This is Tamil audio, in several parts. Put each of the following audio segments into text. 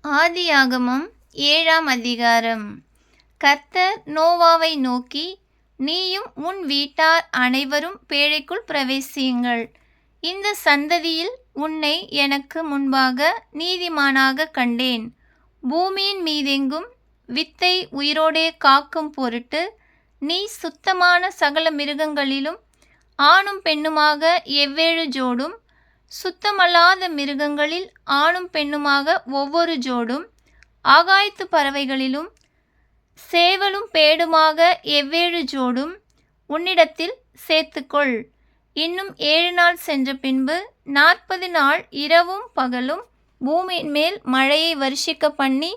ஆதியாகமம் 7ஆம் அதிகாரம். கர்த்தர் நோவாவை நோக்கி, நீயும் உன் வீட்டார் அனைவரும் பேழைக்குள் பிரவேசியுங்கள். இந்த சந்ததியில் உன்னை எனக்கு முன்பாக நீதிமானாக கண்டேன். பூமியின் மீதெங்கும் வித்தை உயிரோடே காக்கும் பொருட்டு நீ சுத்தமான சகல மிருகங்களிலும் ஆணும் பெண்ணுமாக 7 ஜோடும், சுத்தமல்லாத மிருகங்களில் ஆணும் பெண்ணுமாக ஒவ்வொரு ஜோடும், ஆகாயத்து பறவைகளிலும் சேவலும் பேடுமாக 7 ஜோடும் உன்னிடத்தில் சேர்த்துக்கொள். இன்னும் 7 நாள் சென்ற பின்பு 40 நாள் இரவும் பகலும் பூமியின் மேல் மழையை வருஷிக்க பண்ணி,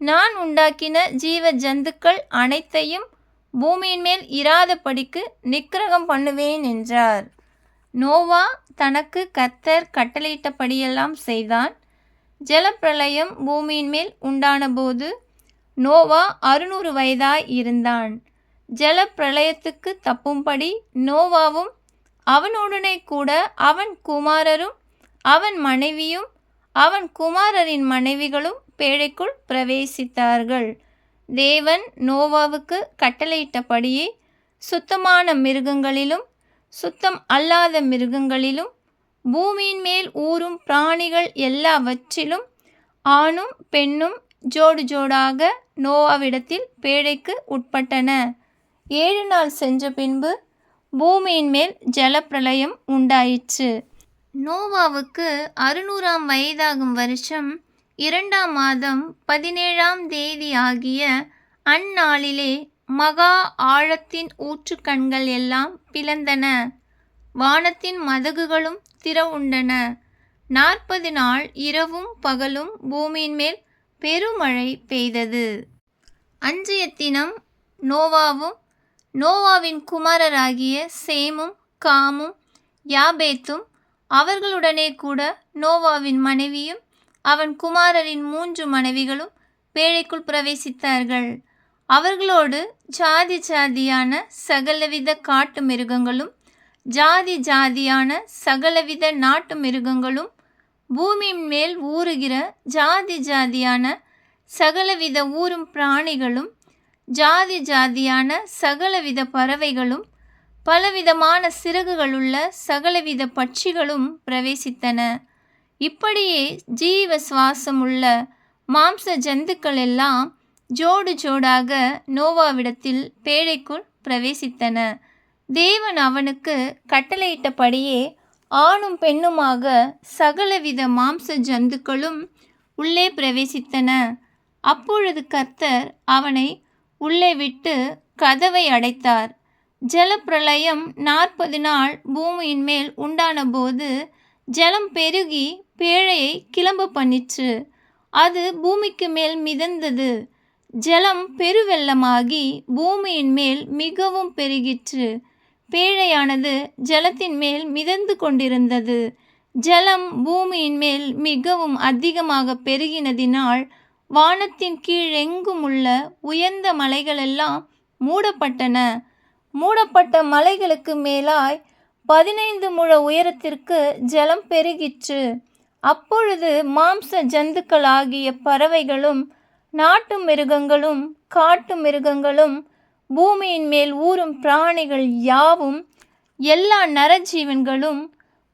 நான் உண்டாக்கின ஜீவ ஜந்துக்கள் அனைத்தையும் பூமியின் மேல் இராதபடிக்கு நிக்கிரகம் பண்ணுவேன் என்றார். நோவா தனக்கு கர்த்தர் கட்டளையிட்டபடியெல்லாம் செய்தான். ஜலப்பிரளயம் பூமியின் மேல் உண்டானபோது நோவா 600 வயதாய் இருந்தான். ஜலப்பிரளயத்துக்கு தப்பும்படி நோவாவும் அவனுடனே கூட அவன் குமாரரும் அவன் மனைவியும் அவன் குமாரரின் மனைவிகளும் பேழைக்குள் பிரவேசித்தார்கள். தேவன் நோவாவுக்கு கட்டளையிட்டபடியே சுத்தமான மிருகங்களிலும் சுத்தம் அல்லாத மிருகங்களிலும் பூமியின் மேல் ஊறும் பிராணிகள் எல்லாவற்றிலும் ஆணும் பெண்ணும் ஜோடு ஜோடாக நோவாவிடத்தில் பேழைக்கு உட்பட்டன. 7 நாள் சென்ற பின்பு பூமியின் மேல் ஜலப்பிரளயம் உண்டாயிற்று. நோவாவுக்கு 600ஆம் வயதாகும் வருஷம் 2ஆம் மாதம் 17ஆம் தேதி ஆகிய அந்நாளிலே மகா ஆழத்தின் ஊற்றுக்கண்கள் எல்லாம் பிளந்தன, வானத்தின் மதகுகளும் திறவுண்டன. 40 நாள் இரவும் பகலும் பூமியின் மேல் பெருமழை பெய்தது. அன்றைய தினம் நோவாவும் நோவாவின் குமாரராகிய சேமும் காமும் யாபேத்தும் அவர்களுடனே கூட நோவாவின் மனைவியும் அவன் குமாரரின் 3 மனைவிகளும் பேழைக்குள் பிரவேசித்தார்கள். அவர்களோடு ஜாதி ஜாதியான சகலவித காட்டு மிருகங்களும் ஜாதி ஜாதியான சகலவித நாட்டு மிருகங்களும் பூமியின் மேல் ஊறுகிற ஜாதி ஜாதியான சகலவித ஊரும் பிராணிகளும் ஜாதி ஜாதியான சகலவித பறவைகளும் பலவிதமான சிறகுகளுள்ள சகலவித பட்சிகளும் பிரவேசித்தன. இப்படியே ஜீவ சுவாசமுள்ள மாம்ச ஜந்துக்கள் எல்லாம் ஜோடு ஜோடாக நோவாவிடத்தில் பேழைக்குள் பிரவேசித்தன. தேவன் அவனுக்கு கட்டளையிட்டபடியே ஆணும் பெண்ணுமாக சகலவித மாம்ச ஜந்துக்களும் உள்ளே பிரவேசித்தன. அப்பொழுது கர்த்தர் அவனை உள்ளே விட்டு கதவை அடைத்தார். ஜலப்பிரளயம் 40 நாள் பூமியின் மேல் உண்டானபோது ஜலம் பெருகி பேழையை கிளம்ப பண்ணிற்று. அது பூமிக்கு மேல் மிதந்தது. ஜலம் பெருவெள்ளமாகி பூமியின் மேல் மிகவும் பெருகிற்று. பேழையானது ஜலத்தின் மேல் மிதந்து கொண்டிருந்தது. ஜலம் பூமியின் மேல் மிகவும் அதிகமாக பெருகினதினால் வானத்தின் கீழெங்கும் உள்ள உயர்ந்த மலைகளெல்லாம் மூடப்பட்டன. மூடப்பட்ட மலைகளுக்கு மேலாய் 15 முழ உயரத்திற்கு ஜலம் பெருகிற்று. அப்பொழுது மாம்ச ஜந்துக்களாகிய பறவைகளும் நாட்டு மிருகங்களும் காட்டு மிருகங்களும் பூமியின் மேல் ஊறும் பிராணிகள் யாவும் எல்லா நரஜீவன்களும்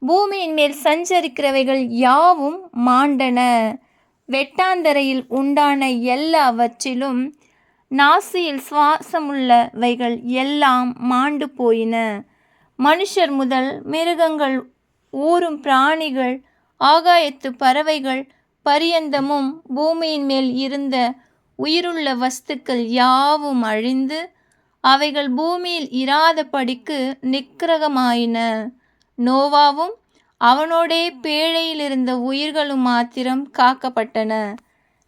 பூமியின் மேல் சஞ்சரிக்கிறவைகள் யாவும் மாண்டன. வெட்டாந்தரையில் உண்டான எல்லாவற்றிலும் நாசியில் சுவாசமுள்ளவைகள் எல்லாம் மாண்டு போயின. மனுஷர் முதல் மிருகங்கள் ஊறும் பிராணிகள் ஆகாயத்து பறவைகள் பரியந்தமும் பூமியின் மேல் இருந்த உயிருள்ள வஸ்துக்கள் யாவும் அழிந்து அவைகள் பூமியில் இராதபடிக்கு நிக்கிரகமாயின. நோவாவும் அவனோடே பேழையில் இருந்த உயிர்களும் மாத்திரம் காக்கப்பட்டன.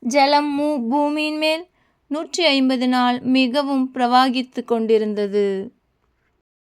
ஜலம் பூமியின் மேல் 150 நாள் மிகவும் பிரவாகித்து கொண்டிருந்தது.